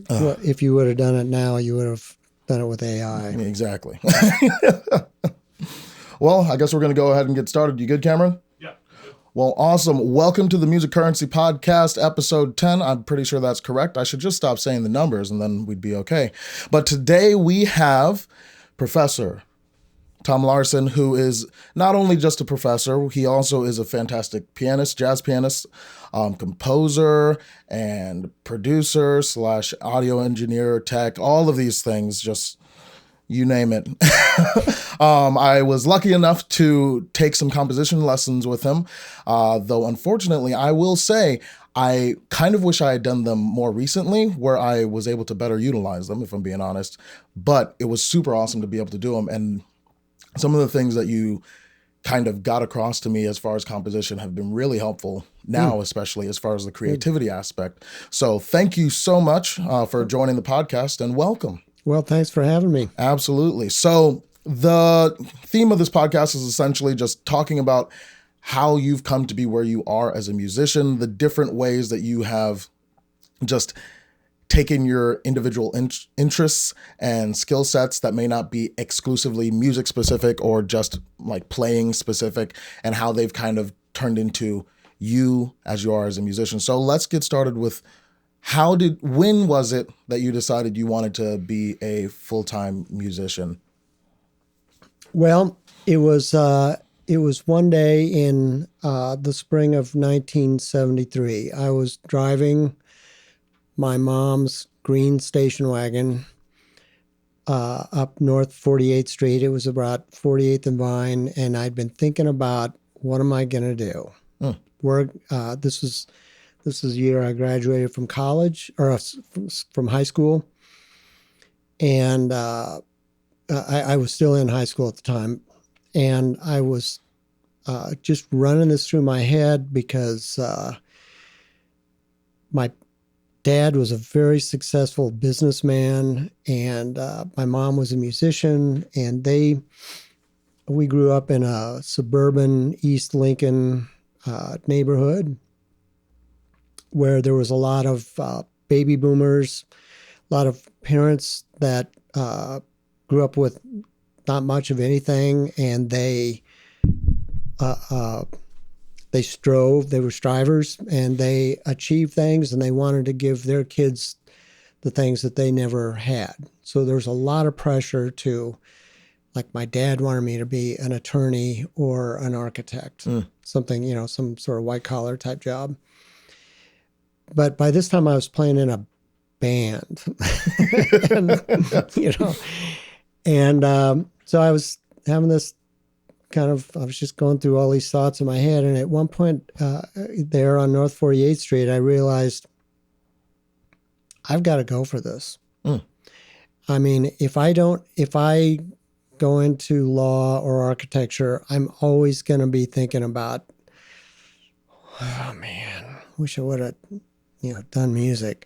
Well, if you would have done it now, you would have done it with AI. Exactly. Well, I guess we're going to go ahead and get started. You good, Cameron? Yeah. Well, awesome. Welcome to the Music Currency Podcast, episode 10. I'm pretty sure that's correct. I should just stop saying the numbers and then we'd be okay. But today we have Professor Tom Larson, who is not only just a professor, he also is a fantastic pianist, jazz pianist, composer, and producer / audio engineer, tech, all of these things, just you name it. I was lucky enough to take some composition lessons with him, though unfortunately, I will say, I kind of wish I had done them more recently where I was able to better utilize them, if I'm being honest. But it was super awesome to be able to do them. And some of the things that you kind of got across to me as far as composition have been really helpful now, especially as far as the creativity aspect. So thank you so much for joining the podcast and welcome. Well, thanks for having me. Absolutely. So the theme of this podcast is essentially just talking about how you've come to be where you are as a musician, the different ways that you have just taken your individual interests and skill sets that may not be exclusively music specific or just like playing specific, and how they've kind of turned into you as you are as a musician. So let's get started with when was it that you decided you wanted to be a full-time musician? Well, it was one day in the spring of 1973. I was driving my mom's green station wagon up North 48th Street. It was about 48th and Vine, and I'd been thinking about what am I going to do? This was the year I graduated from college or from high school, and I was still in high school at the time, and I was just running this through my head because my dad was a very successful businessman, and my mom was a musician, and we grew up in a suburban East Lincoln neighborhood where there was a lot of baby boomers, a lot of parents that grew up with not much of anything, and they were strivers, and they achieved things, and they wanted to give their kids the things that they never had. So there's a lot of pressure to, like my dad wanted me to be an attorney or an architect, something, some sort of white collar type job. But by this time I was playing in a band, and so I was having this I was just going through all these thoughts in my head. And at one point there on North 48th Street, I realized I've got to go for this. I mean, if I go into law or architecture, I'm always going to be thinking about, oh man, wish I would have, done music.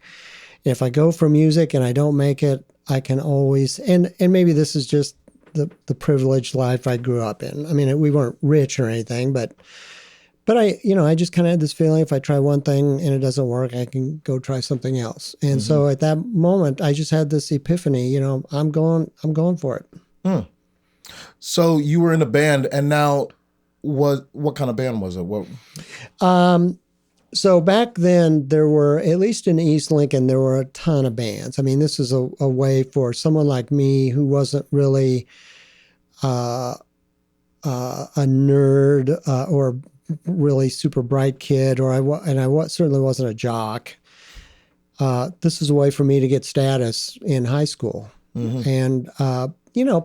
If I go for music and I don't make it, I can always, and maybe this is just the privileged life I grew up in. I mean, we weren't rich or anything, but I just kind of had this feeling if I try one thing and it doesn't work, I can go try something else. And so at that moment, I just had this epiphany, I'm going for it. So you were in a band, and now what kind of band was it? What? So back then, there were, at least in East Lincoln, there were a ton of bands. I mean, this is a way for someone like me who wasn't really a nerd or really super bright kid, or I certainly wasn't a jock. This is a way for me to get status in high school. And,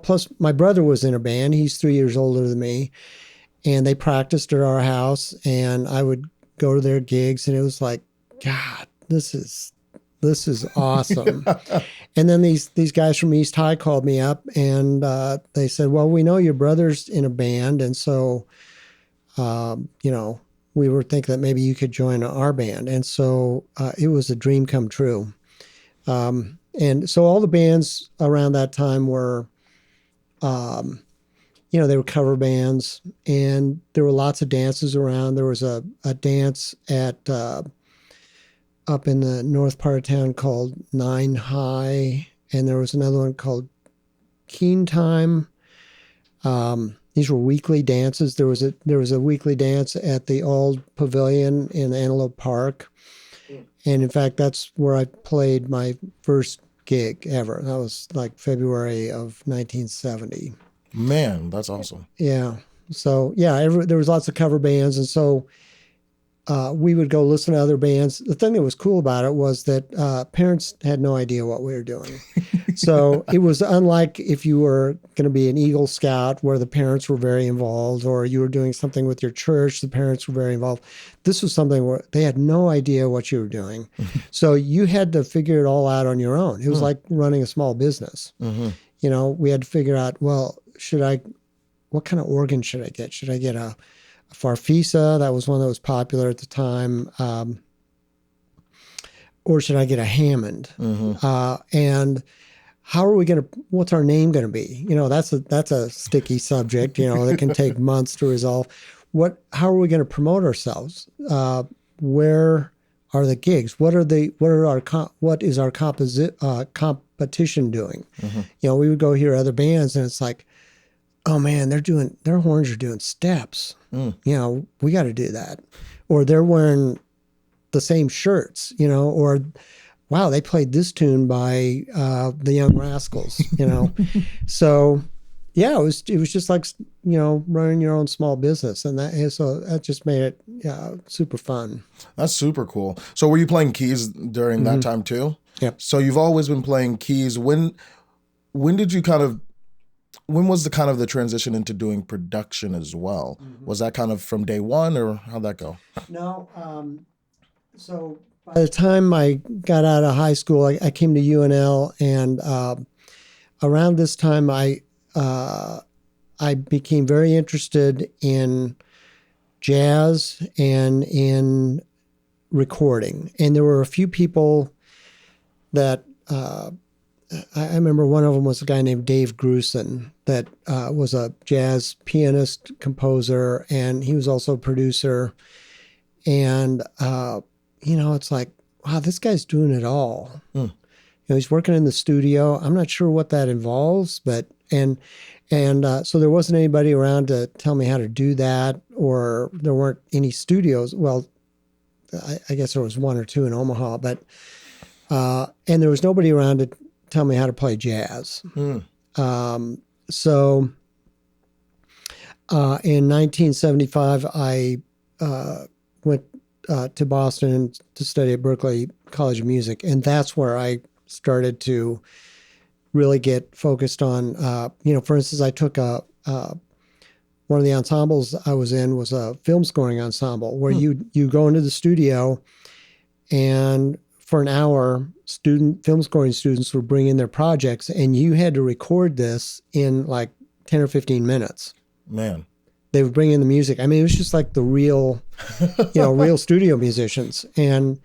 plus my brother was in a band. He's 3 years older than me, and they practiced at our house, and I would go to their gigs, and it was like, God, this is awesome. And then these guys from East High called me up, and they said, well, we know your brother's in a band, and so we were thinking that maybe you could join our band. And so it was a dream come true. And so all the bands around that time were they were cover bands, and there were lots of dances around. There was a dance at up in the north part of town called Nine High, and there was another one called Keen Time. These were weekly dances. There was a weekly dance at the old pavilion in Antelope Park, and in fact, that's where I played my first gig ever. That was like February of 1970. Man, that's awesome. Yeah. So yeah, there was lots of cover bands, and so we would go listen to other bands. The thing that was cool about it was that parents had no idea what we were doing. So it was unlike if you were going to be an Eagle Scout where the parents were very involved, or you were doing something with your church, the parents were very involved. This was something where they had no idea what you were doing. So you had to figure it all out on your own. It was like running a small business. You know, we had to figure out, well, what kind of organ should I get? Should I get a Farfisa? That was one that was popular at the time. Or should I get a Hammond? And how are we going to, what's our name going to be? You know, that's a sticky subject, you know, that can take months to resolve. How are we going to promote ourselves? Where are the gigs? What is our competition doing? You know, we would go hear other bands and it's like, oh man, their horns are doing steps. You know, we got to do that. Or they're wearing the same shirts, you know, or wow, they played this tune by the Young Rascals, you know. So yeah, it was just like, you know, running your own small business, and that just made it super fun. That's super cool. So were you playing keys during that time too? Yep. So you've always been playing keys. When did you when was the transition into doing production as well? Was that kind of from day one, or how'd that go? No. So by the time I got out of high school, I came to UNL, and around this time, I became very interested in jazz and in recording. And there were a few people that I remember one of them was a guy named Dave Grusin that was a jazz pianist, composer, and he was also a producer. And, you know, it's like, wow, this guy's doing it all. You know, he's working in the studio. I'm not sure what that involves, but, and so there wasn't anybody around to tell me how to do that, or there weren't any studios. Well, I guess there was one or two in Omaha, but, and there was nobody around to tell me how to play jazz. So in 1975, I went to Boston to study at Berklee College of Music, and that's where I started to really get focused on, you know, for instance, I took one of the ensembles I was in was a film scoring ensemble where you go into the studio, and for an hour, film scoring students would bring in their projects, and you had to record this in like 10 or 15 minutes. Man. They would bring in the music. I mean, it was just like the real, you know, real studio musicians. And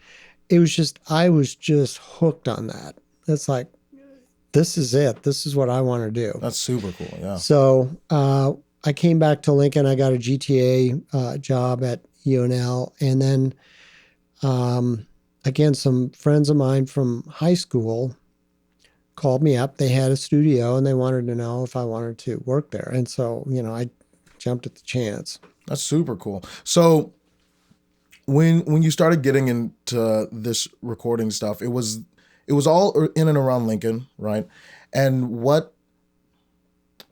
it was just, I was just hooked on that. It's like, this is it. This is what I want to do. That's super cool. Yeah. So I came back to Lincoln. I got a GTA job at UNL. And then, again, some friends of mine from high school called me up. They had a studio and they wanted to know if I wanted to work there. And so, you know, I jumped at the chance. That's super cool. So when you started getting into this recording stuff, it was all in and around Lincoln, right? And what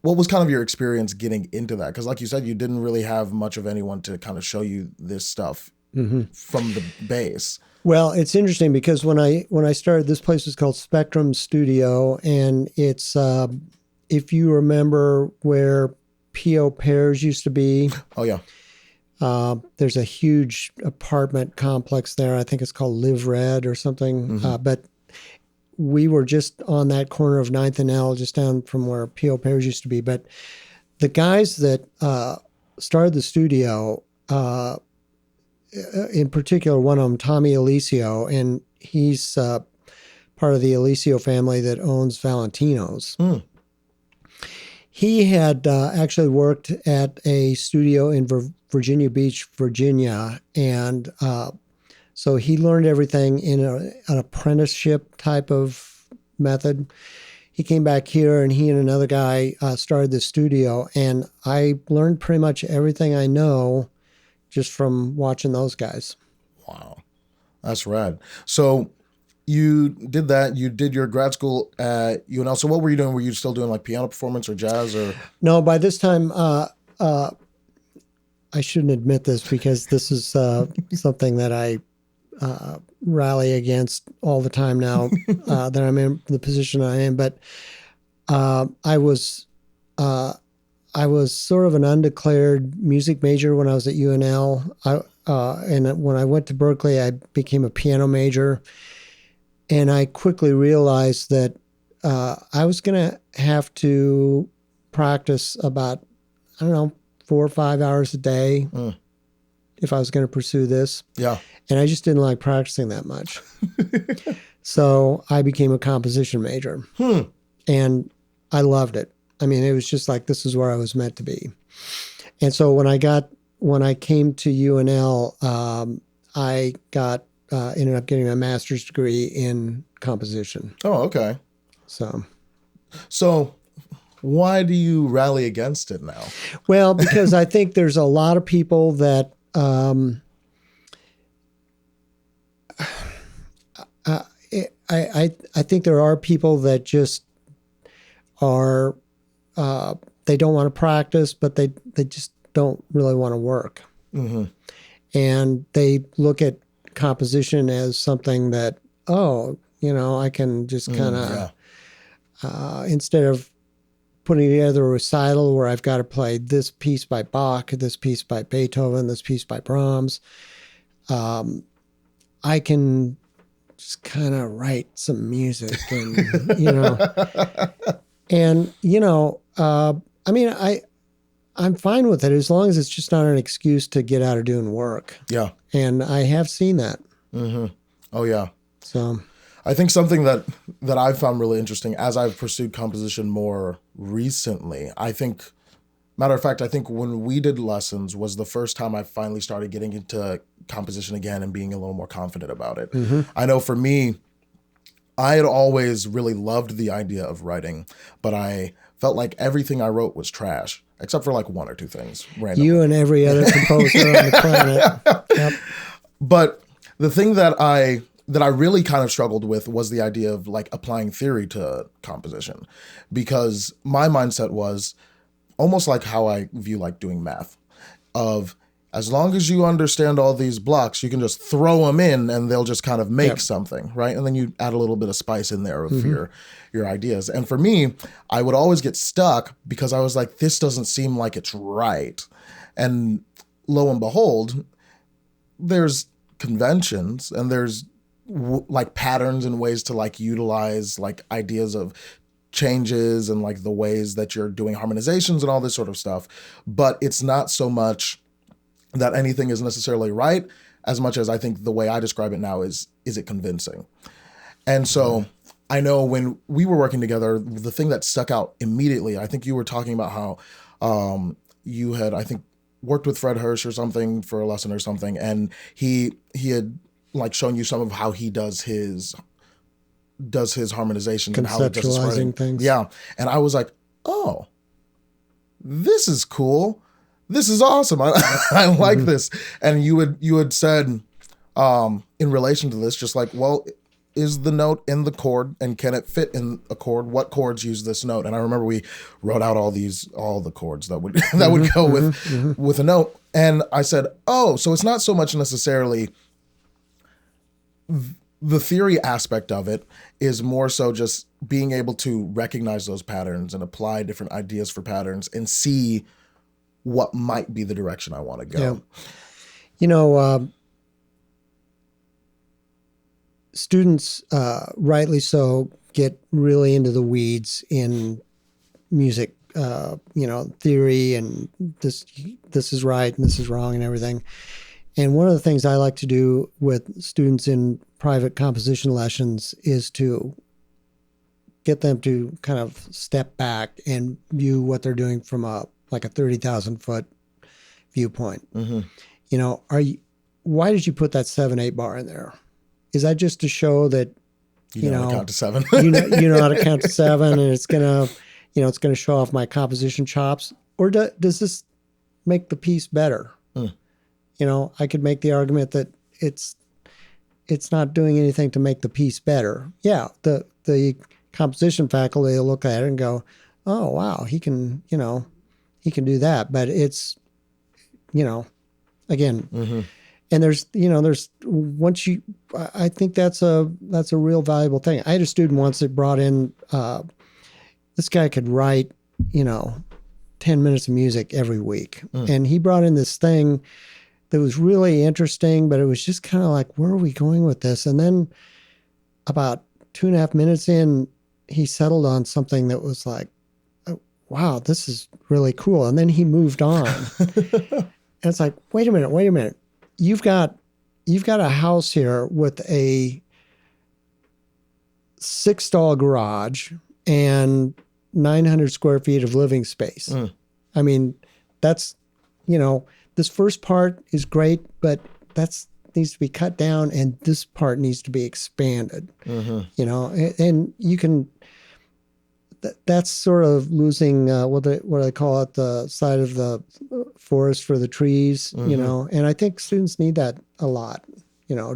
was kind of your experience getting into that? Because like you said, you didn't really have much of anyone to kind of show you this stuff from the base. Well, it's interesting because when I started, this place was called Spectrum Studio, and it's if you remember where P.O. Pears used to be. Oh yeah. There's a huge apartment complex there. I think it's called Live Red or something. But we were just on that corner of 9th and L, just down from where P.O. Pears used to be. But the guys that started the studio, in particular, one of them, Tommy Alicio, and he's part of the Alicio family that owns Valentino's. He had actually worked at a studio in Virginia Beach, Virginia, and So he learned everything in an apprenticeship type of method. He came back here and he and another guy started the studio. And I learned pretty much everything I know just from watching those guys. Wow. That's rad. So you did that. You did your grad school at UNL. So what were you doing? Were you still doing like piano performance or jazz or? No, by this time, I shouldn't admit this because this is something that I rally against all the time now that I'm in the position I am. But I was sort of an undeclared music major when I was at UNL. And when I went to Berkeley, I became a piano major. And I quickly realized that I was going to have to practice about, I don't know, 4 or 5 hours a day if I was going to pursue this. Yeah. And I just didn't like practicing that much. So I became a composition major. And I loved it. I mean, it was just like, this is where I was meant to be. And so when I came to UNL, I ended up getting a master's degree in composition. Oh, okay. So why do you rally against it now? Well, because I think there's a lot of people that I think there are people that just are they don't want to practice, but they just don't really want to work. Mm-hmm. And they look at composition as something that, I can just kind of, instead of putting together a recital where I've got to play this piece by Bach, this piece by Beethoven, this piece by Brahms, I can just kind of write some music and, I mean, I'm fine with it as long as it's just not an excuse to get out of doing work. Yeah. And I have seen that. Mm-hmm. Oh, yeah. So I think something that I've found really interesting as I've pursued composition more recently, I think when we did lessons was the first time I finally started getting into composition again and being a little more confident about it. Mm-hmm. I know for me, I had always really loved the idea of writing, but I felt like everything I wrote was trash, except for like one or two things randomly. You and every other composer on the planet. Yep. But the thing that I really kind of struggled with was the idea of like applying theory to composition, because my mindset was almost like how I view like doing math, of as long as you understand all these blocks, you can just throw them in and they'll just kind of make something, right? And then you add a little bit of spice in there of your ideas. And for me, I would always get stuck because I was like, this doesn't seem like it's right. And lo and behold, there's conventions and there's like patterns and ways to like utilize like ideas of changes and like the ways that you're doing harmonizations and all this sort of stuff. But it's not so much that anything is necessarily right as much as I think the way I describe it now is it convincing? And so I know when we were working together, the thing that stuck out immediately, I think you were talking about how you had, I think, worked with Fred Hirsch or something for a lesson or something. And he had like shown you some of how he does his harmonizations and how he does his writing. Things. Yeah. And I was like, oh, this is cool. This is awesome. I like this. And you had said in relation to this, just like, well, is the note in the chord and can it fit in a chord? What chords use this note? And I remember we wrote out all the chords that would go with a note. And I said, oh, so it's not so much necessarily the theory aspect of it, is more so just being able to recognize those patterns and apply different ideas for patterns and see what might be the direction I want to go. Yeah. Students, rightly so, get really into the weeds in music, theory and this is right and this is wrong and everything. And one of the things I like to do with students in private composition lessons is to get them to kind of step back and view what they're doing from a 30,000 foot viewpoint. Mm-hmm. why did you put that 7/8 bar in there? Is that just to show that You know how to count to 7. you know how to count to 7, and it's gonna it's gonna show off my composition chops, or does this make the piece better? I could make the argument that it's not doing anything to make the piece better. Yeah, the composition faculty will look at it and go, "Oh wow, he can do that." But it's again, and there's once you, I think that's a real valuable thing. I had a student once that brought in this guy could write 10 minutes of music every week, and he brought in this thing that was really interesting, but it was just kind of like, where are we going with this? And then about 2.5 minutes in, he settled on something that was like, oh, wow, this is really cool. And then he moved on. And it's like, wait a minute. You've got a house here with a 6-stall garage and 900 square feet of living space. I mean, that's, this first part is great, but that's needs to be cut down, and this part needs to be expanded. And you can. That's sort of losing what do they call it, the side of the forest for the trees. And I think students need that a lot.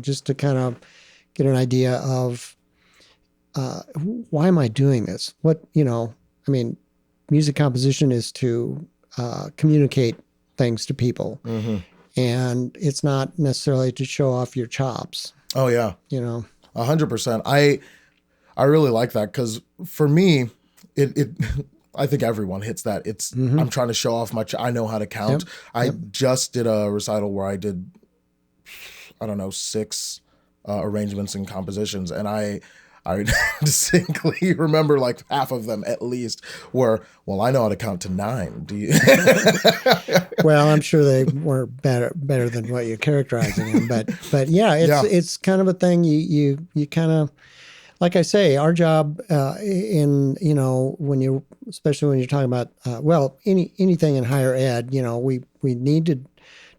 Just to kind of get an idea of why am I doing this? What I mean, music composition is to communicate things to people, and it's not necessarily to show off your chops. Oh yeah, 100%. I really like that, because for me, it I think everyone hits that. It's I'm trying to show off I know how to count. I just did a recital where I did 6 arrangements and compositions, and I distinctly remember like half of them at least were, well, I know how to count to 9. Do you? Well, I'm sure they were better than what you're characterizing them, but yeah, it's kind of a thing. You kind of, like I say, our job especially when you're talking about anything in higher ed, we need to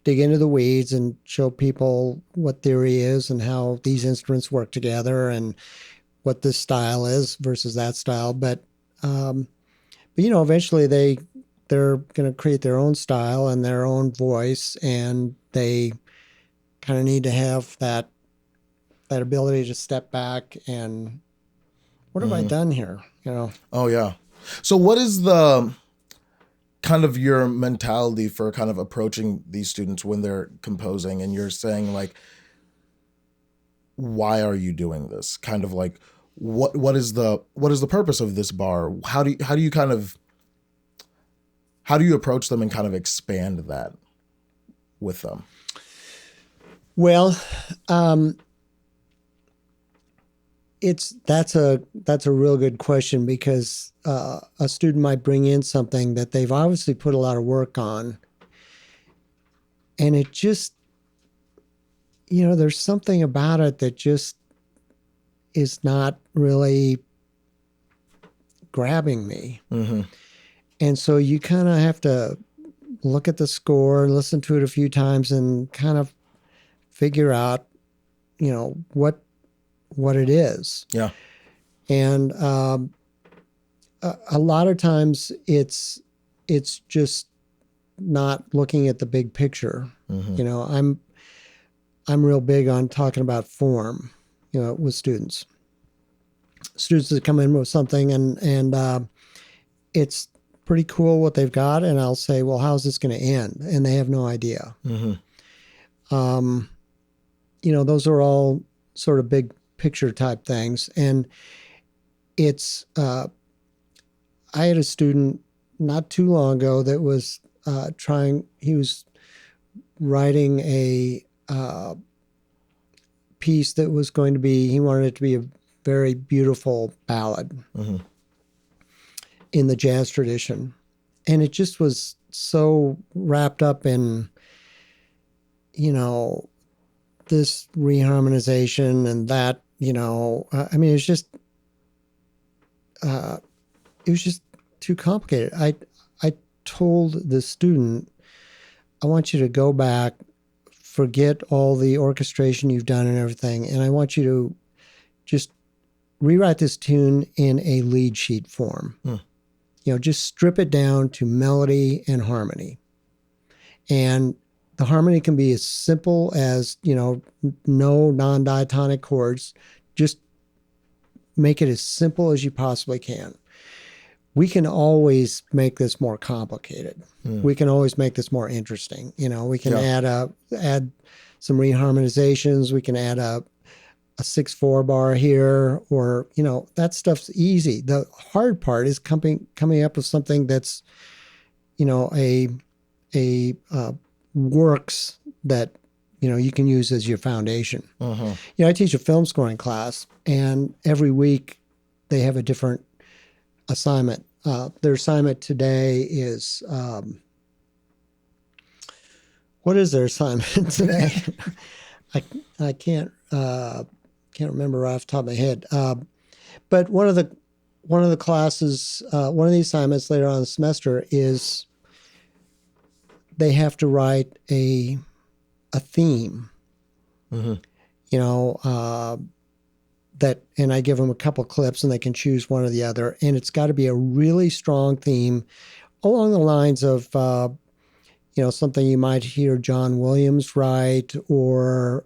dig into the weeds and show people what theory is and how these instruments work together and what this style is versus that style. But eventually they're going to create their own style and their own voice, and they kind of need to have that ability to step back and, what have I done here? Oh yeah. So what is the kind of your mentality for kind of approaching these students when they're composing, and you're saying like, why are you doing this? Kind of like, what is the purpose of this bar? How do you approach them and kind of expand that with them? Well, that's a real good question, because a student might bring in something that they've obviously put a lot of work on, and it just, there's something about it that just is not really grabbing me. And so you kind of have to look at the score and listen to it a few times and kind of figure out, what it is. Yeah. And a lot of times it's just not looking at the big picture. I'm real big on talking about form, with students that come in with something and it's pretty cool what they've got. And I'll say, well, how's this going to end? And they have no idea. Those are all sort of big picture type things. And it's, I had a student not too long ago that was he was writing a piece that was going to be, he wanted it to be a very beautiful ballad in the jazz tradition. And it just was so wrapped up in, this reharmonization and that, I mean, it was just too complicated. I told the student, I want you to go back forget all the orchestration you've done and everything, and I want you to just rewrite this tune in a lead sheet form. Just strip it down to melody and harmony. And the harmony can be as simple as, no non-diatonic chords. Just make it as simple as you possibly can. We can always make this more complicated. We can always make this more interesting. We can add some reharmonizations. We can add a 6/4 bar here, or that stuff's easy. The hard part is coming up with something that's a works that you can use as your foundation. I teach a film scoring class, and every week they have a different assignment. Their assignment today is what is their assignment today? I can't remember right off the top of my head. But one of the classes, one of the assignments later on in the semester is they have to write a theme. That, and I give them a couple clips and they can choose one or the other. And it's got to be a really strong theme along the lines of, something you might hear John Williams write, or,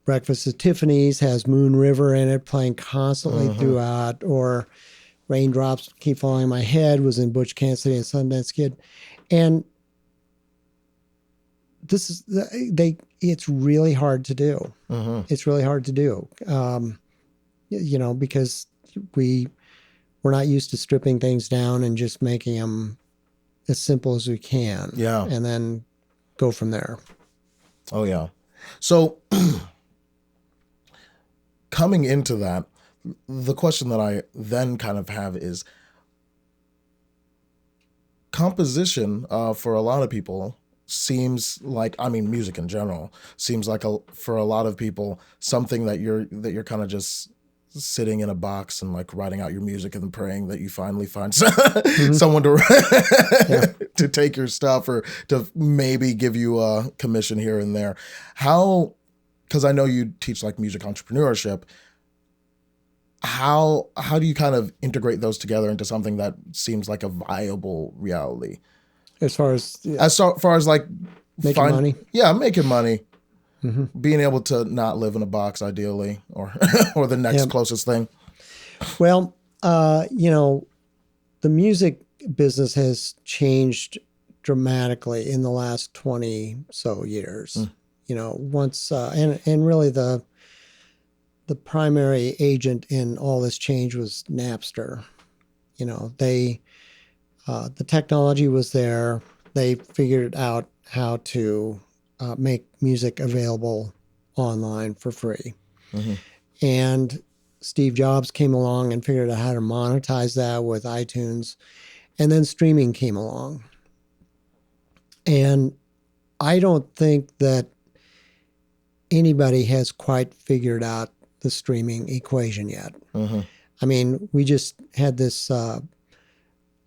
Breakfast at Tiffany's has Moon River in it playing constantly throughout, or Raindrops Keep Falling on My Head was in Butch Cassidy and Sundance Kid. And this is, it's really hard to do. It's really hard to do, because we're not used to stripping things down and just making them as simple as we can. Yeah. And then go from there. Oh, yeah. So coming into that, the question that I then kind of have is composition for a lot of people seems like, music in general seems like for a lot of people something that you're kind of just sitting in a box and like writing out your music and praying that you finally find someone to take your stuff or to maybe give you a commission here and there. How, because I know you teach like music entrepreneurship, how do you kind of integrate those together into something that seems like a viable reality? As far as like making money? Yeah, making money. Being able to not live in a box, ideally, or or the next closest thing. Well, the music business has changed dramatically in the last 20 so years. Once and really the primary agent in all this change was Napster. The technology was there. They figured out how to make music available online for free. And Steve Jobs came along and figured out how to monetize that with iTunes. And then streaming came along. And I don't think that anybody has quite figured out the streaming equation yet. We just had this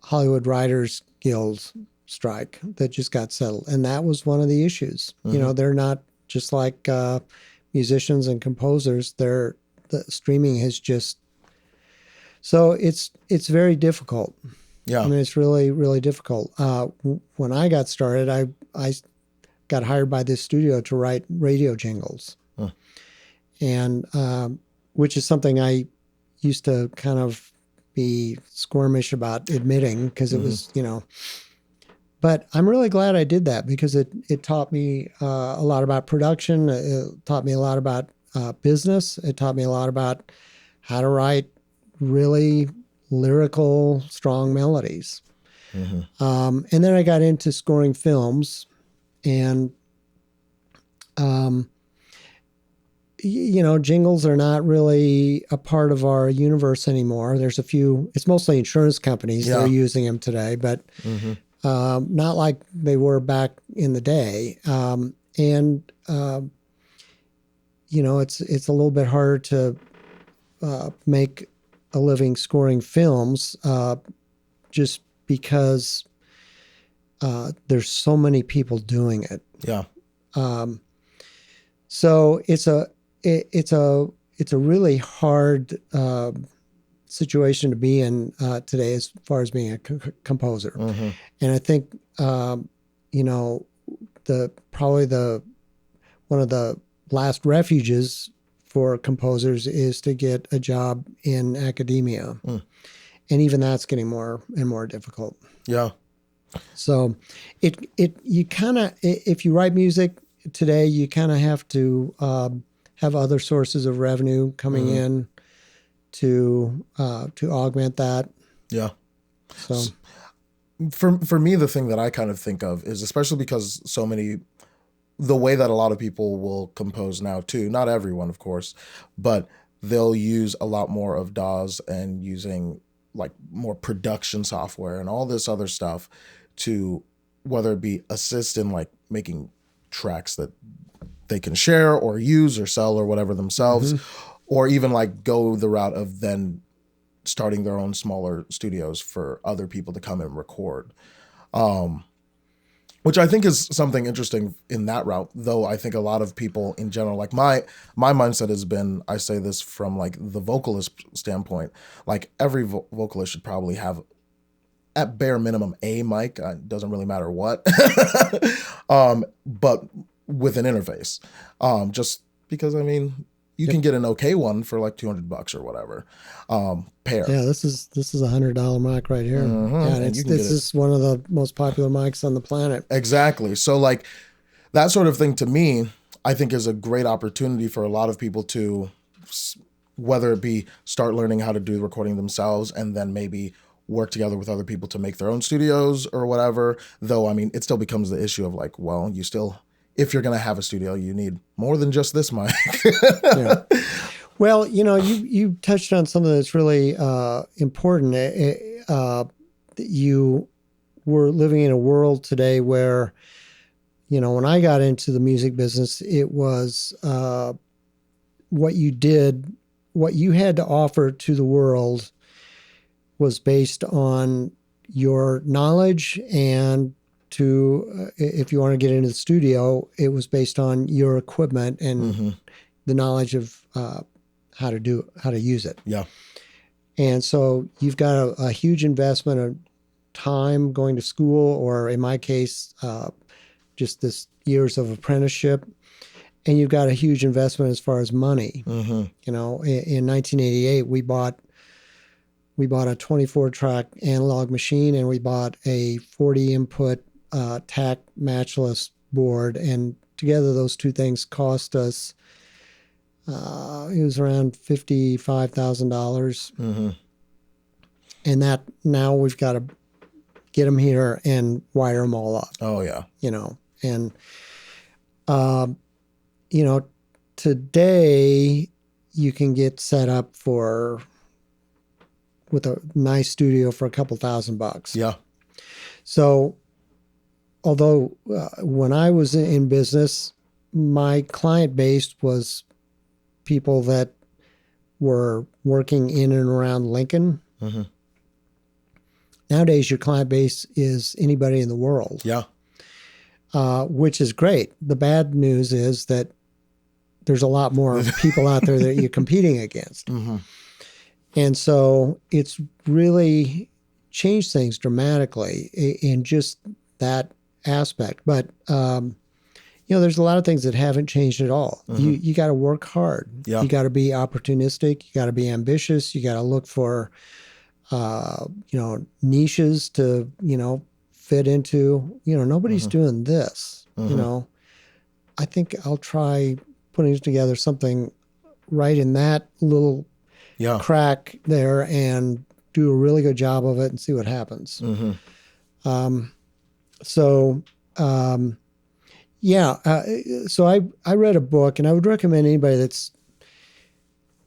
Hollywood Writers Guild strike that just got settled, and that was one of the issues. They're not just like musicians and composers. The streaming has just, so it's very difficult. It's really, really difficult. When I got started, I got hired by this studio to write radio jingles, and which is something I used to kind of be squirmish about admitting, because it was, but I'm really glad I did that, because it taught me a lot about production. It taught me a lot about business. It taught me a lot about how to write really lyrical, strong melodies. And then I got into scoring films, and jingles are not really a part of our universe anymore. There's a few, it's mostly insurance companies that are using them today, but not like they were back in the day. It's a little bit harder to make a living scoring films just because there's so many people doing it. Yeah. So it's a really hard situation to be in today as far as being a composer. And I think probably one of the last refuges for composers is to get a job in academia. And even that's getting more and more difficult. Yeah. So you kind of, if you write music today, you kind of have to have other sources of revenue coming in to augment that. Yeah. So for me, the thing that I kind of think of is, especially because the way that a lot of people will compose now too, not everyone, of course, but they'll use a lot more of DAWs and using like more production software and all this other stuff to, whether it be assist in like making tracks that they can share or use or sell or whatever themselves, or even like go the route of then starting their own smaller studios for other people to come and record. Which I think is something interesting in that route, though I think a lot of people in general, like my mindset has been, I say this from like the vocalist standpoint, like every vocalist should probably have at bare minimum a mic, doesn't really matter what, but with an interface, just because, I mean, you can get an okay one for like $200 or whatever, pair. Yeah, this is $100 mic right here. Yeah, and this is one of the most popular mics on the planet. Exactly. So like that sort of thing to me, I think is a great opportunity for a lot of people to, whether it be start learning how to do the recording themselves and then maybe work together with other people to make their own studios or whatever. Though, I mean, it still becomes the issue of like, well, you still, if you're going to have a studio, you need more than just this mic. Yeah. Well, you touched on something that's really important. You were living in a world today where, when I got into the music business, it was what you had to offer to the world was based on your knowledge, and if you want to get into the studio, it was based on your equipment and the knowledge of how to use it. Yeah. And so you've got a huge investment of time going to school, or in my case, just this years of apprenticeship. And you've got a huge investment as far as money. In 1988, we bought a 24-track analog machine, and we bought a 40-input TAC matchless board. And together, those two things cost us, it was around $55,000. And that now we've got to get them here and wire them all up. Oh, yeah. And, today you can get set up with a nice studio for a couple $1,000. Yeah. So, although when I was in business, my client base was people that were working in and around Lincoln. Nowadays, your client base is anybody in the world. Yeah. Which is great. The bad news is that there's a lot more people out there that you're competing against. And so it's really changed things dramatically in just that aspect. But, there's a lot of things that haven't changed at all. You got to work hard. Yeah. You got to be opportunistic. You got to be ambitious. You got to look for, niches to, fit into. Nobody's doing this. I think I'll try putting together something right in that little crack there and do a really good job of it and see what happens. So I read a book, and I would recommend anybody that's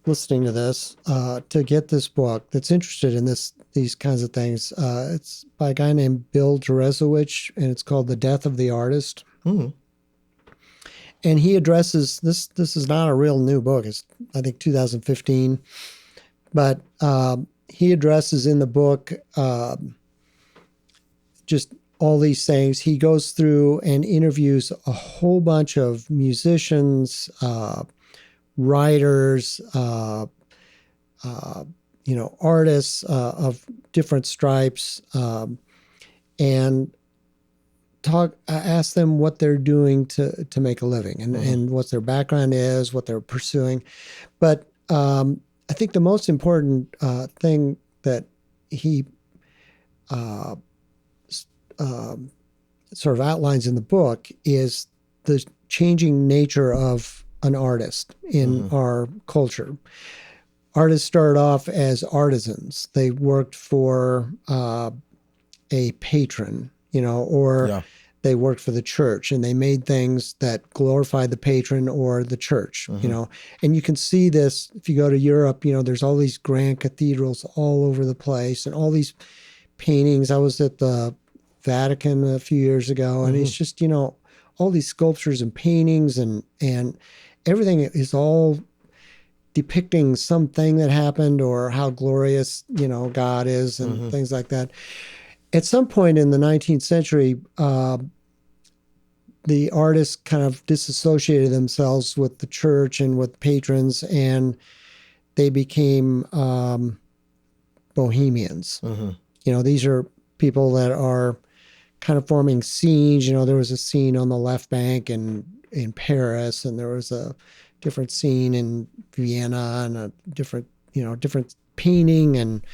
listening to this to get this book that's interested in these kinds of things. It's by a guy named Bill Jerezowicz, and it's called The Death of the Artist. And he addresses this. This is not a real new book. It's, I think, 2015. But he addresses in the book just all these things. He goes through and interviews a whole bunch of musicians, writers, artists of different stripes, and ask them what they're doing to make a living, and what their background is, what they're pursuing. But I think the most important thing that he sort of outlines in the book is the changing nature of an artist in our culture. Artists started off as artisans. They worked for a patron, or they worked for the church, and they made things that glorified the patron or the church, And you can see this if you go to Europe. There's all these grand cathedrals all over the place, and all these paintings. I was at the Vatican a few years ago, and it's just all these sculptures and paintings, and everything is all depicting something that happened or how glorious God is, and things like that. At some point in the 19th century, the artists kind of disassociated themselves with the church and with patrons, and they became bohemians. These are people that are kind of forming scenes. There was a scene on the left bank in Paris, and there was a different scene in Vienna, and a different painting and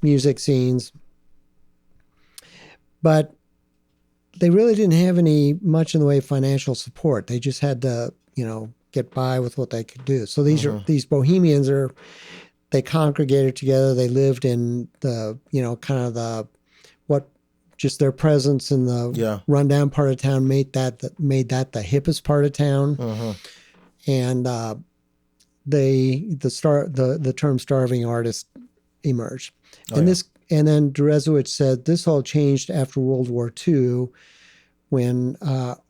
music scenes. But they really didn't have much in the way of financial support. They just had to, get by with what they could do. So these bohemians they congregated together. They lived in the, kind of just their presence in the rundown part of town made that the hippest part of town. And the term starving artist emerged. And then Deresiewicz said this all changed after World War II, when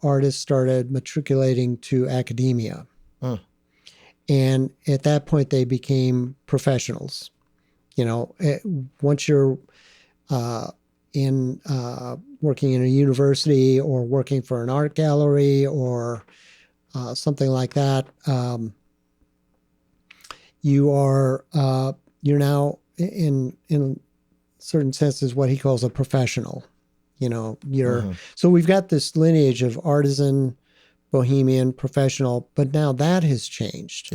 artists started matriculating to academia. And at that point, they became professionals. Once you're working in a university or working for an art gallery or something like that, you're now in certain senses what he calls a professional. So we've got this lineage of artisan, bohemian, professional, but now that has changed.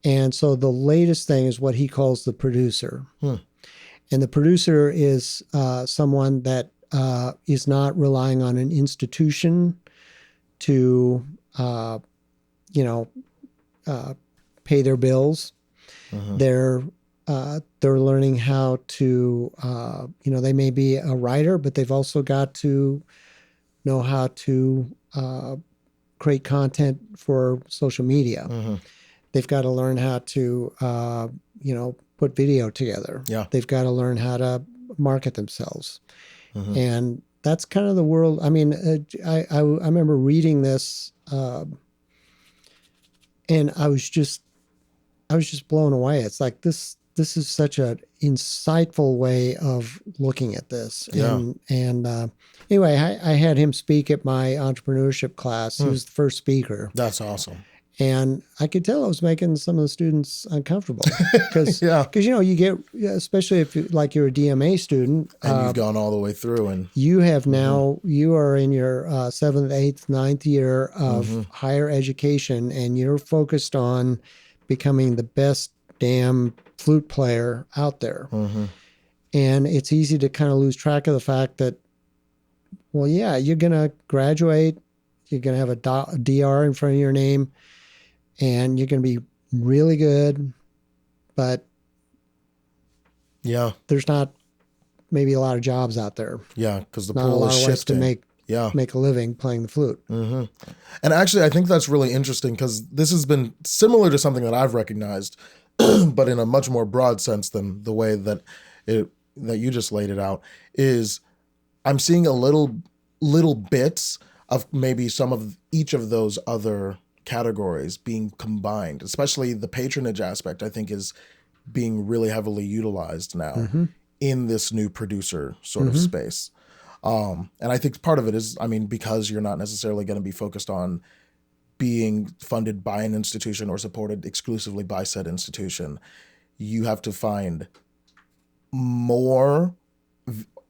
And so the latest thing is what he calls the producer. And the producer is someone that is not relying on an institution to pay their bills. They're learning how to, they may be a writer, but they've also got to know how to create content for social media. They've got to learn how to, put video together. They've got to learn how to market themselves. And that's kind of the world. I mean, I remember reading this, and I was just blown away. It's like this is such an insightful way of looking at this. And anyway, I had him speak at my entrepreneurship class. He was the first speaker. That's awesome. And I could tell I was making some of the students uncomfortable because you get, especially if you're a DMA student, and you've gone all the way through, and you have now you are in your 7th, 8th, 9th year of higher education, and you're focused on becoming the best damn flute player out there. And it's easy to kind of lose track of the fact that, well, yeah, you're going to graduate, you're going to have a DR in front of your name, and you're going to be really good, but there's not maybe a lot of jobs out there. Because the not a pool lot is of ways to shifting. make a living playing the flute. And actually, I think that's really interesting, because this has been similar to something that I've recognized, but in a much more broad sense than the way that you just laid it out. Is I'm seeing a little bits of maybe some of each of those other categories being combined, especially the patronage aspect, I think is being really heavily utilized now in this new producer sort of space. And I think part of it is, I mean, because you're not necessarily going to be focused on being funded by an institution or supported exclusively by said institution, you have to find more,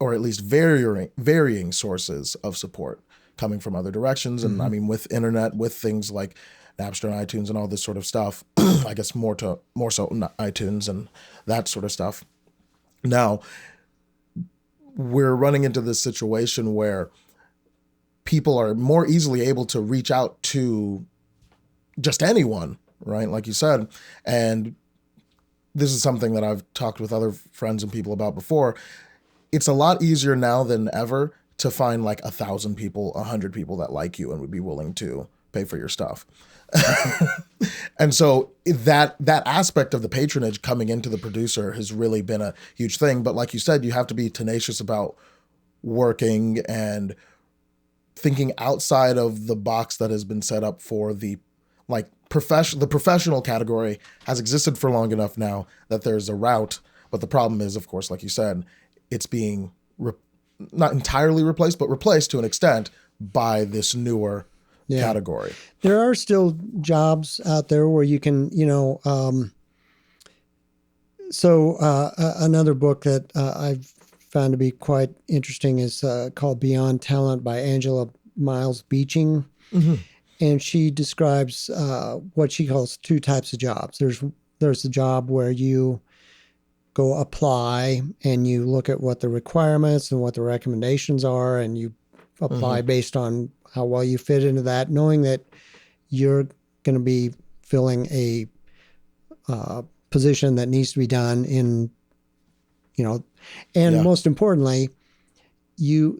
or at least varying sources of support coming from other directions. And I mean, with internet, with things like Napster and iTunes and all this sort of stuff, I guess more so iTunes and that sort of stuff. Now, we're running into this situation where people are more easily able to reach out to just anyone, right? Like you said. And this is something that I've talked with other friends and people about before. It's a lot easier now than ever to find like 1,000 people, 100 people that like you and would be willing to pay for your stuff. And so that aspect of the patronage coming into the producer has really been a huge thing. But like you said, you have to be tenacious about working and thinking outside of the box that has been set up for the like the professional category has existed for long enough now that there's a route. But the problem is, of course, like you said, it's being not entirely replaced, but replaced to an extent by this newer category. There are still jobs out there where you can, another book that I've found to be quite interesting is called Beyond Talent by Angela Miles Beeching. Mm-hmm. And she describes what she calls two types of jobs. There's the job where you go apply and you look at what the requirements and what the recommendations are, and you apply based on how well you fit into that, knowing that you're going to be filling a position that needs to be done in, and most importantly,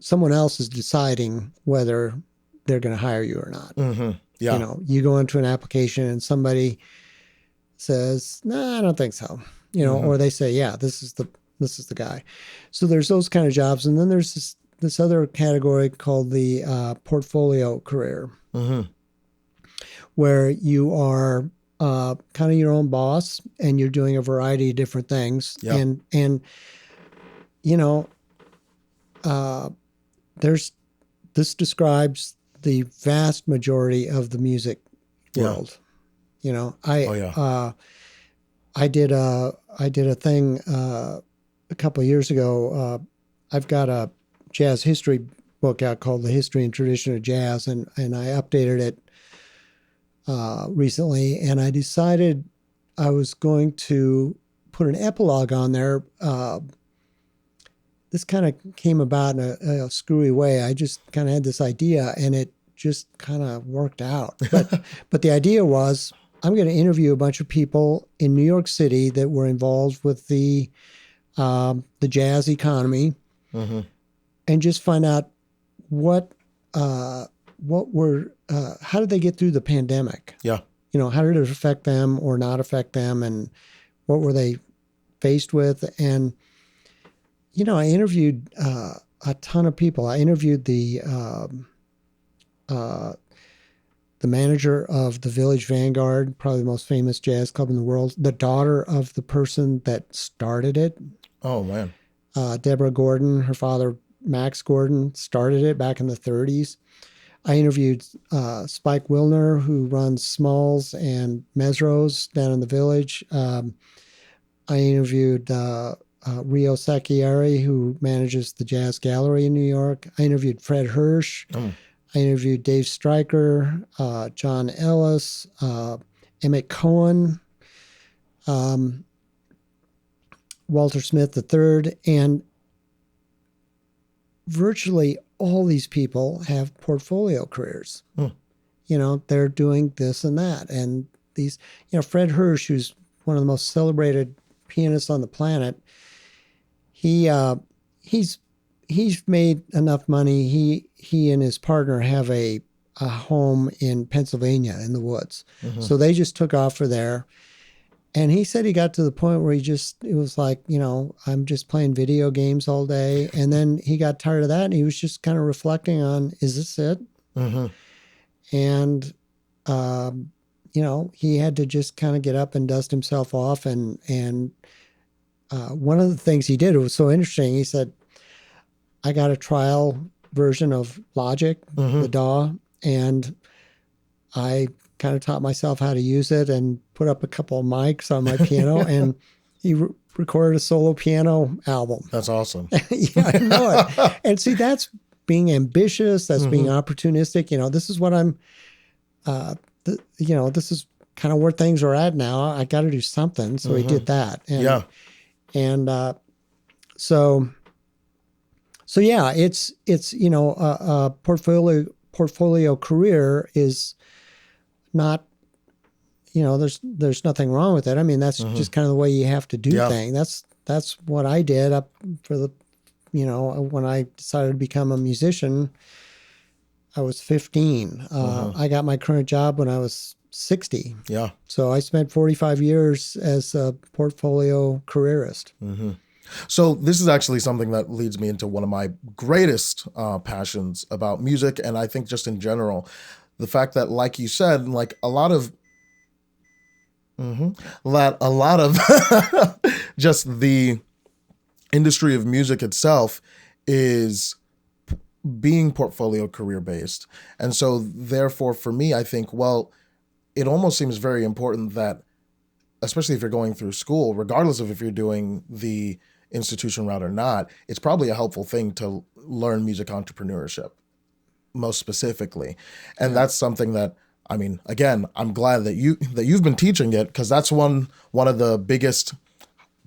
someone else is deciding whether they're going to hire you or not. Mm-hmm. Yeah. You go into an application and somebody says, "No, I don't think so." Or they say, "Yeah, this is the guy." So there's those kind of jobs, and then there's this other category called the portfolio career, where you are kind of your own boss and you're doing a variety of different things. Yep. And this describes the vast majority of the music world. I did a thing a couple of years ago. I've got a jazz history book out called The History and Tradition of Jazz, and I updated it recently, and I decided I was going to put an epilogue on there. This kind of came about in a screwy way. I just kind of had this idea, and it just kind of worked out. But the idea was, I'm going to interview a bunch of people in New York City that were involved with the jazz economy, and just find out how did they get through the pandemic? Yeah. How did it affect them or not affect them, and what were they faced with? And I interviewed a ton of people. I interviewed the manager of the Village Vanguard, probably the most famous jazz club in the world, the daughter of the person that started it. Oh, man. Deborah Gordon, her father, Max Gordon, started it back in the 30s. I interviewed Spike Wilner, who runs Smalls and Mesros down in the Village. I interviewed Rio Sacchieri, who manages the Jazz Gallery in New York. I interviewed Fred Hirsch. I interviewed Dave Stryker, John Ellis, Emmett Cohen, Walter Smith III, and virtually all these people have portfolio careers. They're doing this and that. And these, Fred Hirsch, who's one of the most celebrated pianists on the planet, he's made enough money. He and his partner have a home in Pennsylvania in the woods. So they just took off for there. And he said he got to the point where it was like, I'm just playing video games all day. And then he got tired of that, and he was just kind of reflecting on, is this it? And, he had to just kind of get up and dust himself off. And one of the things he did, it was so interesting. He said, I got a trial version of Logic, the DAW, and I kind of taught myself how to use it and put up a couple of mics on my piano, and he recorded a solo piano album. That's awesome. Yeah, I know it. And see, that's being ambitious. That's being opportunistic. This is what I'm. This is kind of where things are at now. I got to do something, so he did that. And, and so yeah, it's a portfolio career is not. There's nothing wrong with it. I mean, that's just kind of the way you have to do things. That's what I did up for the, when I decided to become a musician. I was 15. I got my current job when I was 60. Yeah. So I spent 45 years as a portfolio careerist. So this is actually something that leads me into one of my greatest passions about music, and I think just in general, the fact that, like you said, like a lot of just the industry of music itself is being portfolio career based. And so therefore for me, I think, well, it almost seems very important that, especially if you're going through school, regardless of if you're doing the institution route or not, it's probably a helpful thing to learn music entrepreneurship, most specifically. And that's something that, I mean, again, I'm glad that you've been teaching it, because that's one of the biggest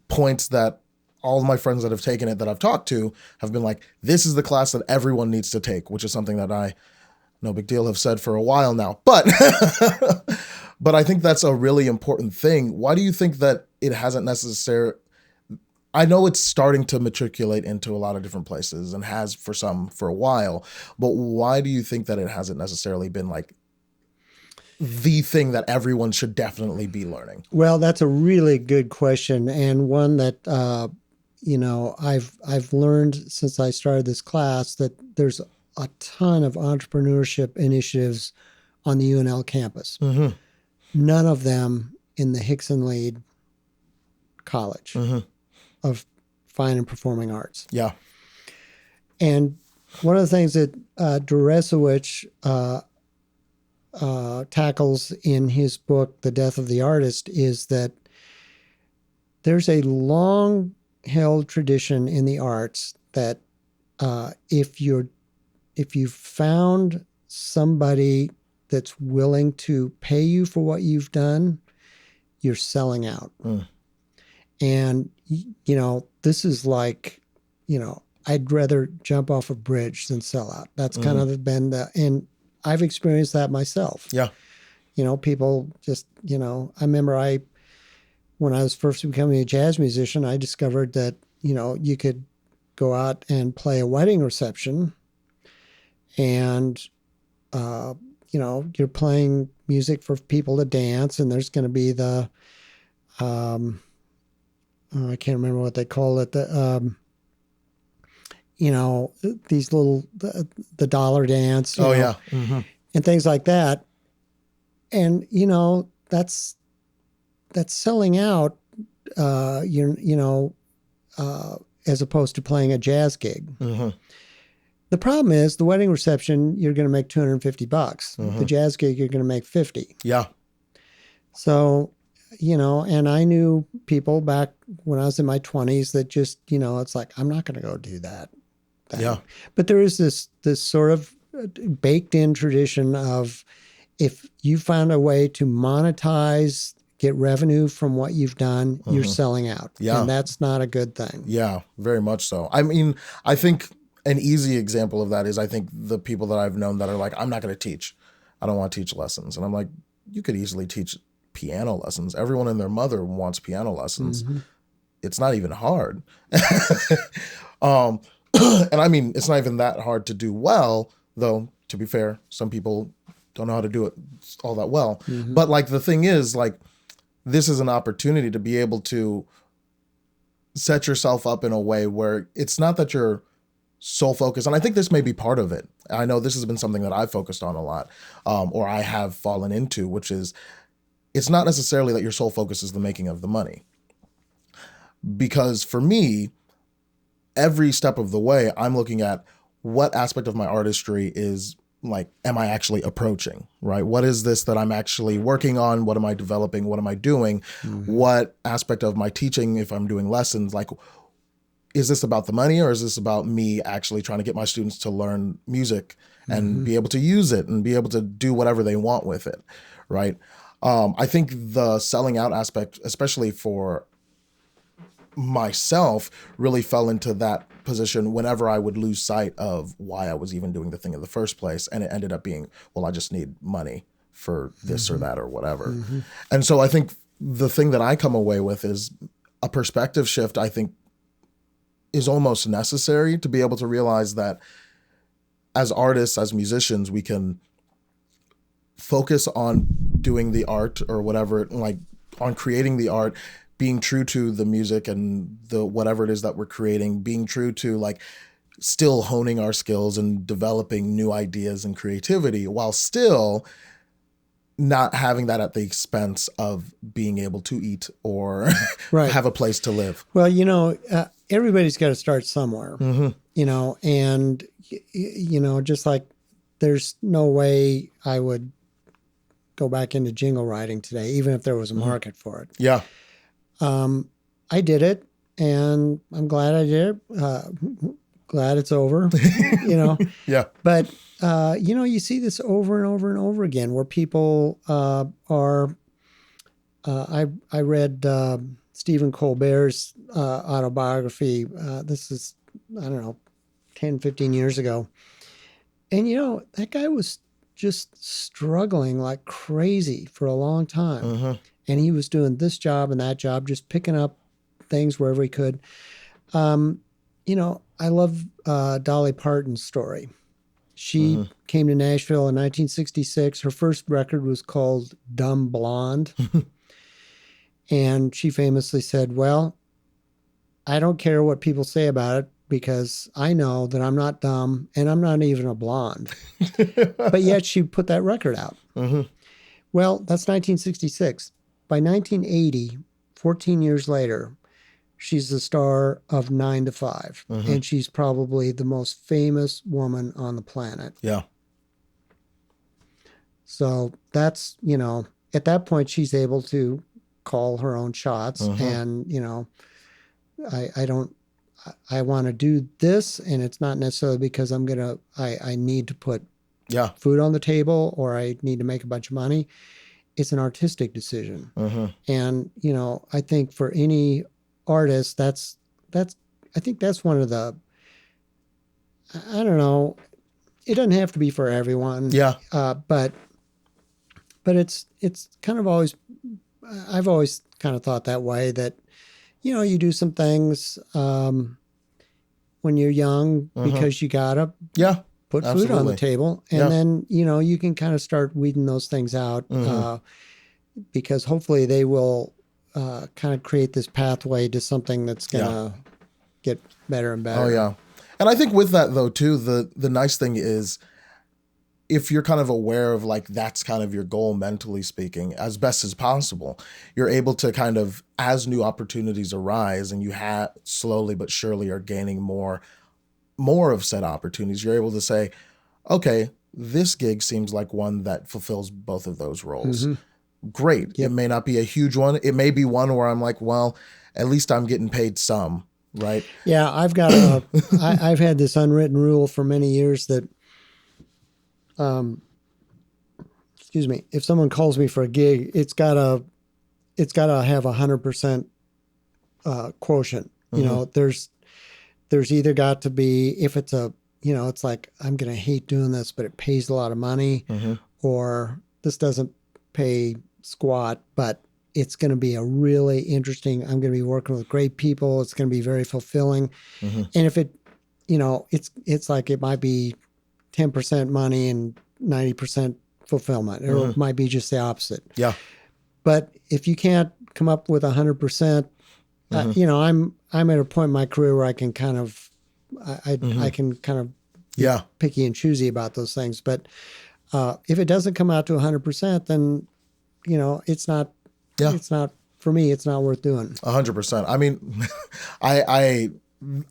points that all of my friends that have taken it that I've talked to have been like, this is the class that everyone needs to take, which is something that I, no big deal, have said for a while now. But but I think that's a really important thing. Why do you think that it hasn't necessarily, I know it's starting to matriculate into a lot of different places and has for some for a while, but why do you think that it hasn't necessarily been like the thing that everyone should definitely be learning? Well, that's a really good question, and one that I've learned since I started this class, that there's a ton of entrepreneurship initiatives on the UNL campus. None of them in the Hickson Lead College of Fine and Performing Arts. Yeah. And one of the things that Duresowicz tackles in his book, The Death of the Artist, is that there's a long-held tradition in the arts that if you've found somebody that's willing to pay you for what you've done, you're selling out. And, this is like, I'd rather jump off a bridge than sell out. That's kind of been and I've experienced that myself. Yeah. People just, I remember when I was first becoming a jazz musician, I discovered that, you could go out and play a wedding reception and, you're playing music for people to dance, and there's going to be the, I can't remember what they call it. These little, the dollar dance. Yeah. And things like that. And, that's selling out, as opposed to playing a jazz gig. The problem is the wedding reception, you're going to make $250. The jazz gig, you're going to make $50. Yeah. So, and I knew people back when I was in my 20s that just, it's like, I'm not going to go do that thing. Yeah. But there is this sort of baked in tradition of, if you find a way to monetize, get revenue from what you've done, you're selling out. Yeah. And that's not a good thing. Yeah, very much so. I mean, I think an easy example of that is, I think the people that I've known that are like, I'm not going to teach. I don't want to teach lessons. And I'm like, you could easily teach piano lessons. Everyone and their mother wants piano lessons. It's not even hard. And I mean, it's not even that hard to do well, though, to be fair, some people don't know how to do it all that well. But like, the thing is, like, this is an opportunity to be able to set yourself up in a way where it's not that you're sole focused. And I think this may be part of it. I know this has been something that I've focused on a lot, or I have fallen into, which is, it's not necessarily that your sole focus is the making of the money. Because for me, every step of the way, I'm looking at what aspect of my artistry is like, am I actually approaching, right? What is this that I'm actually working on? What am I developing? What am I doing? What aspect of my teaching, if I'm doing lessons, like, is this about the money, or is this about me actually trying to get my students to learn music and be able to use it and be able to do whatever they want with it, right? I think the selling out aspect, especially for myself, really fell into that position whenever I would lose sight of why I was even doing the thing in the first place. And it ended up being, well, I just need money for this or that or whatever. And so I think the thing that I come away with is a perspective shift, I think, is almost necessary to be able to realize that as artists, as musicians, we can focus on doing the art or whatever, like on creating the art, being true to the music and the whatever it is that we're creating, being true to like still honing our skills and developing new ideas and creativity while still not having that at the expense of being able to eat or Right. have a place to live. Well, everybody's got to start somewhere, and, just like there's no way I would go back into jingle writing today, even if there was a market for it. Yeah. I did it, and I'm glad I did it. Glad it's over, Yeah. But, you see this over and over and over again where people are, I read Stephen Colbert's autobiography. This is, I don't know, 10, 15 years ago. And, that guy was just struggling like crazy for a long time. And he was doing this job and that job, just picking up things wherever he could. I love Dolly Parton's story. She came to Nashville in 1966. Her first record was called Dumb Blonde. And she famously said, well, I don't care what people say about it because I know that I'm not dumb and I'm not even a blonde. But yet she put that record out. Well, that's 1966. By 1980, 14 years later, she's the star of 9 to 5. And she's probably the most famous woman on the planet. Yeah. So that's, at that point, she's able to call her own shots. And, I want to do this. And it's not necessarily because I need to put food on the table or I need to make a bunch of money. It's an artistic decision. And, I think for any artist, I think that's one of the, I don't know, it doesn't have to be for everyone. Yeah. But it's kind of always, I've always kind of thought that way that, you do some things when you're young because you gotta put food on the table. And then, you can kind of start weeding those things out because hopefully they will kind of create this pathway to something that's going to get better and better. Oh, yeah. And I think with that, though, too, the nice thing is if you're kind of aware of like that's kind of your goal, mentally speaking, as best as possible, you're able to kind of, as new opportunities arise and you slowly but surely are gaining more of said opportunities, you're able to say, okay, this gig seems like one that fulfills both of those roles. Great. It may not be a huge one. It may be one where I'm like, well, at least I'm getting paid some, right? Yeah, I've got I've had this unwritten rule for many years that, excuse me, if someone calls me for a gig, it's gotta have 100% quotient. There's either got to be, if it's it's like, I'm going to hate doing this, but it pays a lot of money, or this doesn't pay squat, but it's going to be a really interesting, I'm going to be working with great people. It's going to be very fulfilling. And if it, it's like, it might be 10% money and 90% fulfillment, or it might be just the opposite. Yeah. But if you can't come up with 100%, I'm at a point in my career where I can kind of, I can kind of be picky and choosy about those things. But if it doesn't come out to 100%, then, it's not for me, it's not worth doing. 100%. I mean, I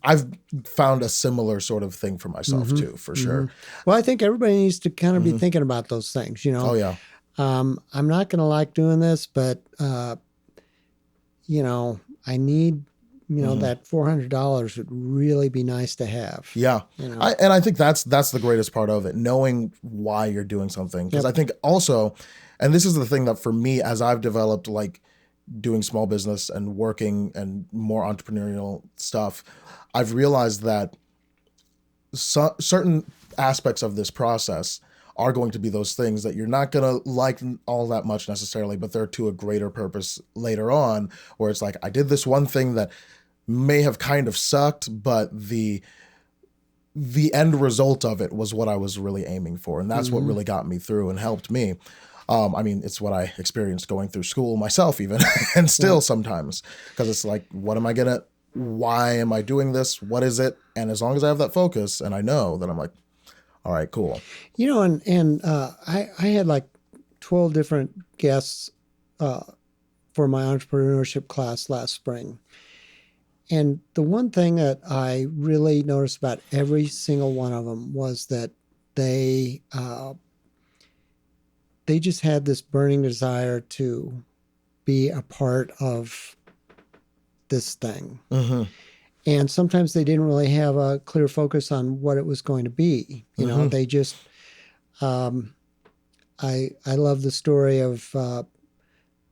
I've found a similar sort of thing for myself Mm-hmm. too, for Mm-hmm. sure. Well, I think everybody needs to kind of be Hmm. thinking about those things. Oh yeah. I'm not going to like doing this, but I need, Hmm. that $400 would really be nice to have. Yeah. You know. I think that's the greatest part of it, knowing why you're doing something. Because Yep. I think also, and this is the thing that for me, as I've developed like doing small business and working and more entrepreneurial stuff, I've realized that certain aspects of this process are going to be those things that you're not going to like all that much necessarily, but they're to a greater purpose later on, where it's like, I did this one thing that may have kind of sucked, but the end result of it was what I was really aiming for. And that's what Mm-hmm. really got me through and helped me. I mean, it's what I experienced going through school myself, even, and Yep. still sometimes, because it's like, what am I gonna, why am I doing this? What is it? And as long as I have that focus and I know, then I'm like, all right, cool. I had like 12 different guests for my entrepreneurship class last spring. And the one thing that I really noticed about every single one of them was that they they just had this burning desire to be a part of this thing. Mm-hmm. And sometimes they didn't really have a clear focus on what it was going to be. Mm-hmm. They just um, I love the story of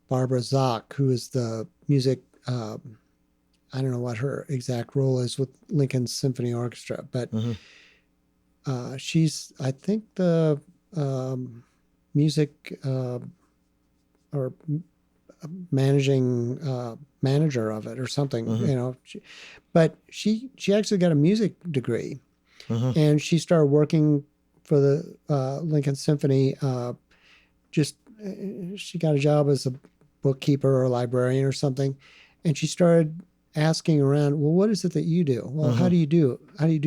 Barbara Zock, who is the music. I don't know what her exact role is with Lincoln Symphony Orchestra, but Mm-hmm. she's, I think, the um, music or managing manager of it or something. Mm-hmm. But she actually got a music degree, Mm-hmm. and she started working for the Lincoln Symphony. Just she got a job as a bookkeeper or librarian or something, and she started asking around, well, what is it that you do? Well, Mm-hmm. how do you do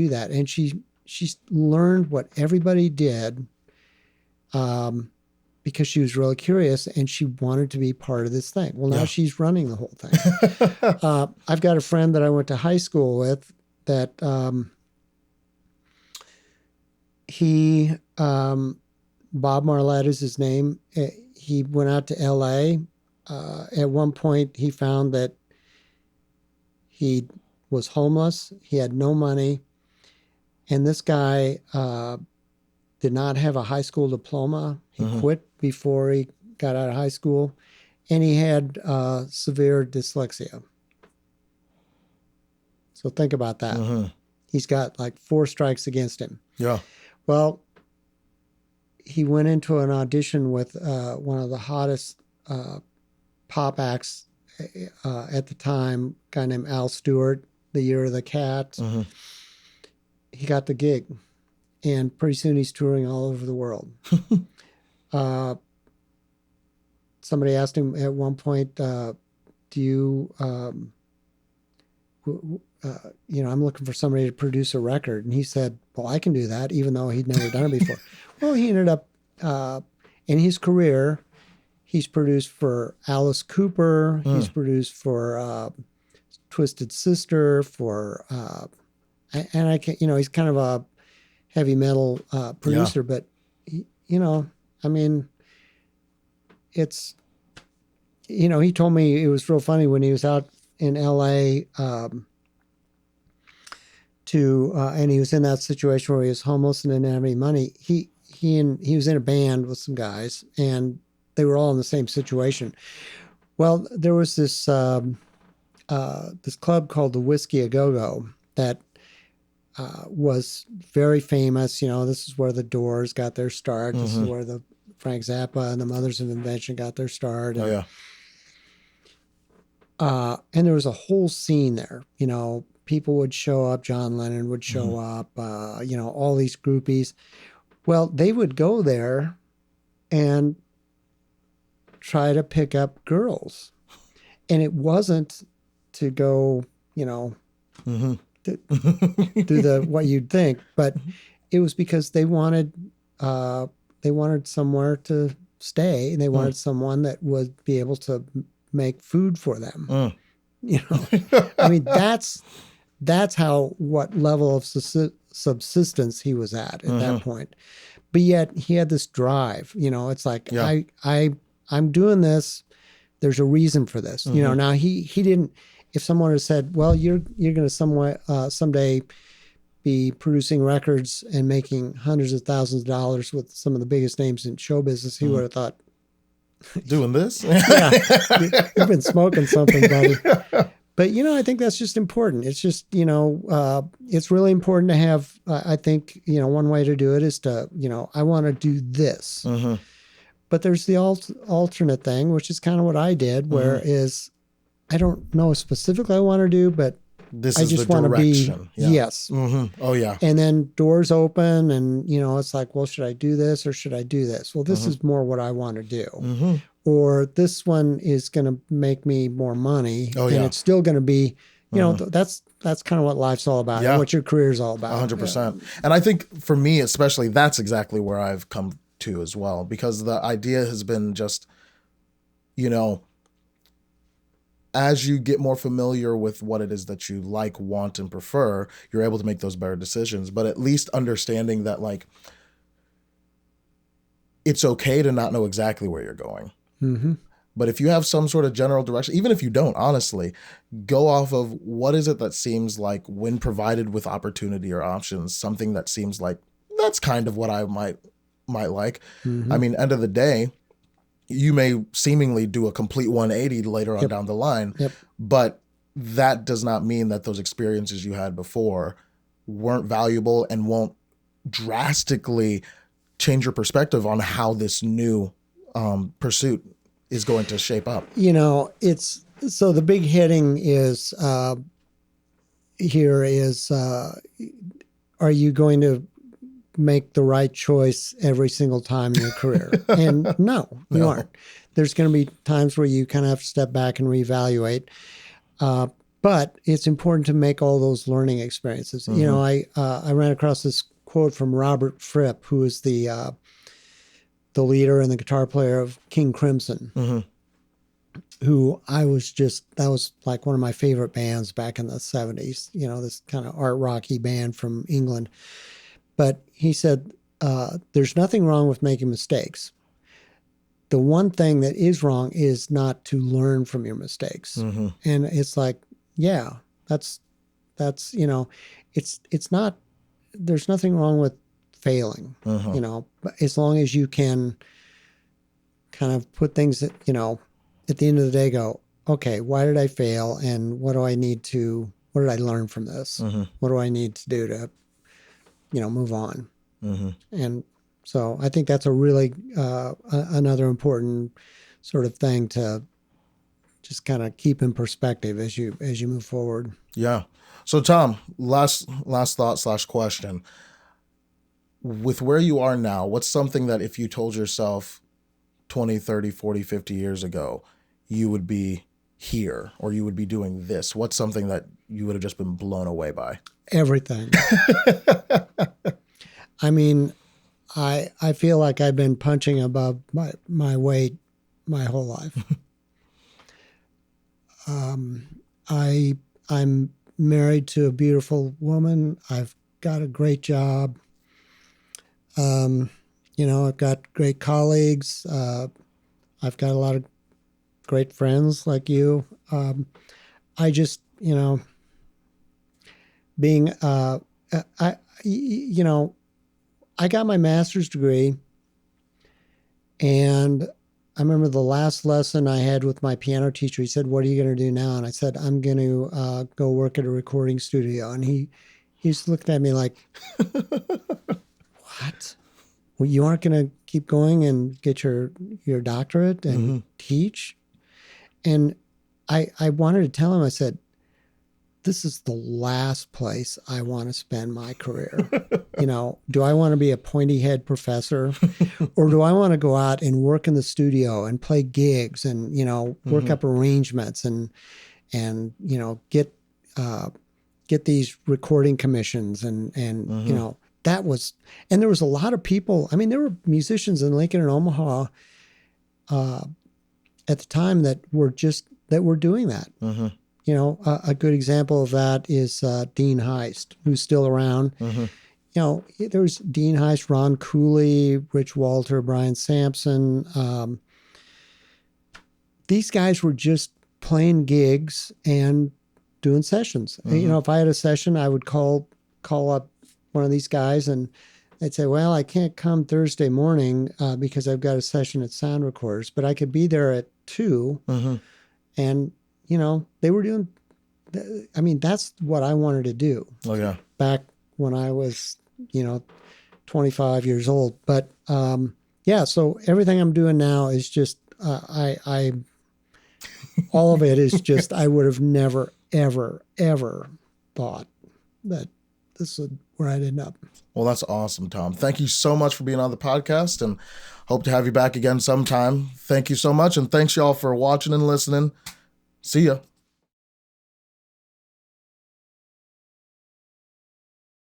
that? And she learned what everybody did, um, because she was really curious and she wanted to be part of this thing. Well, now Yeah. she's running the whole thing. I've got a friend that I went to high school with that he Bob Marlette is his name. He went out to L.A. At one point, he found that he was homeless. He had no money, and this guy did not have a high school diploma. He Mm-hmm. quit before he got out of high school, and he had severe dyslexia. So think about that. Mm-hmm. He's got like 4 strikes against him. Yeah. Well, he went into an audition with one of the hottest pop acts at the time, a guy named Al Stewart, The Year of the Cat. Mm-hmm. He got the gig, and pretty soon he's touring all over the world. Somebody asked him at one point, do you, I'm looking for somebody to produce a record. And he said, well, I can do that, even though he'd never done it before. Well, he ended up, in his career, he's produced for Alice Cooper. He's produced for Twisted Sister, and I can, he's kind of a heavy metal producer, but I mean, it's, he told me it was real funny when he was out in LA and he was in that situation where he was homeless and didn't have any money. He was in a band with some guys, and they were all in the same situation. Well, there was this this club called the Whiskey A Go Go that was very famous. This is where the Doors got their start. This is where the Frank Zappa and the Mothers of Invention got their start. And, Oh yeah. And there was a whole scene there. People would show up. John Lennon would show up. All these groupies. Well, they would go there and try to pick up girls, and it wasn't to go, to do the what you'd think, but it was because they wanted somewhere to stay, and they wanted someone that would be able to make food for them. I mean, that's That's what level of subsistence he was at that point. But yet he had this drive, it's like, Yeah. I'm doing this. There's a reason for this. Now he didn't, if someone had said, well, you're going to someday be producing records and making hundreds of thousands of dollars with some of the biggest names in show business, he would have thought, doing this? Yeah, you've been smoking something, buddy. But, I think that's just important. It's just, it's really important to have, I think, one way to do it is to, I want to do this. But there's the alternate thing, which is kind of what I did, where is I don't know specifically I want to do, but This I is just the want to be, direction. Yeah. yes. Oh, yeah. And then doors open and, it's like, well, should I do this or should I do this? Well, this is more what I want to do. Or this one is going to make me more money. Oh, and yeah. it's still going to be, that's kind of what life's all about. Yeah. And what your career is all about. 100%. And I think for me, especially, that's exactly where I've come to as well, because the idea has been just, as you get more familiar with what it is that you like, want, and prefer, you're able to make those better decisions. But at least understanding that, like, it's okay to not know exactly where you're going. But if you have some sort of general direction, even if you don't, honestly, go off of what is it that seems like, when provided with opportunity or options, something that seems like that's kind of what I might like. I mean, end of the day, you may seemingly do a complete 180 later on down the line, but that does not mean that those experiences you had before weren't valuable and won't drastically change your perspective on how this new pursuit is going to shape up. It's so the big heading is here is, are you going to make the right choice every single time in your career? And no, you aren't. There's going to be times where you kind of have to step back and reevaluate. But it's important to make all those learning experiences. I ran across this quote from Robert Fripp, who is the leader and the guitar player of King Crimson, who that was like one of my favorite bands back in the 70s, this kind of art rocky band from England. But he said, there's nothing wrong with making mistakes. The one thing that is wrong is not to learn from your mistakes. And it's like, yeah, that's, it's not, there's nothing wrong with failing, but as long as you can kind of put things that, at the end of the day go, okay, why did I fail? And what did I learn from this? What do I need to do to, move on? And so I think that's a really, another important sort of thing to just kind of keep in perspective as you move forward. Yeah. So Tom, last thought / question. With where you are now, what's something that if you told yourself 20, 30, 40, 50 years ago, you would be here or you would be doing this? What's something that you would have just been blown away by? Everything. I mean, I feel like I've been punching above my weight my whole life. I'm married to a beautiful woman. I've got a great job. I've got great colleagues. I've got a lot of great friends like you. I just, being, I got my master's degree, and I remember the last lesson I had with my piano teacher. He said, "What are you going to do now?" And I said, "I'm going to go work at a recording studio." And he just looked at me like, "What? Well, you aren't going to keep going and get your doctorate and teach?" And I wanted to tell him, I said, this is the last place I want to spend my career. Do I want to be a pointy head professor, or do I want to go out and work in the studio and play gigs and, work up arrangements and get these recording commissions and that was, and there was a lot of people. I mean, there were musicians in Lincoln and Omaha at the time that were doing that. a good example of that is Dean Heist, who's still around. Mm-hmm. There was Dean Heist, Ron Cooley, Rich Walter, Brian Sampson. These guys were just playing gigs and doing sessions. Mm-hmm. If I had a session, I would call up one of these guys and they'd say, well, I can't come Thursday morning because I've got a session at Sound Recorders, but I could be there at 2. Mm-hmm. And, they were doing, that's what I wanted to do. Oh, yeah. Back when I was, 25 years old. But so everything I'm doing now is just, all of it is just, I would have never, ever, ever thought that this is where I'd end up. Well, that's awesome, Tom. Thank you so much for being on the podcast and hope to have you back again sometime. Thank you so much. And thanks y'all for watching and listening. See ya.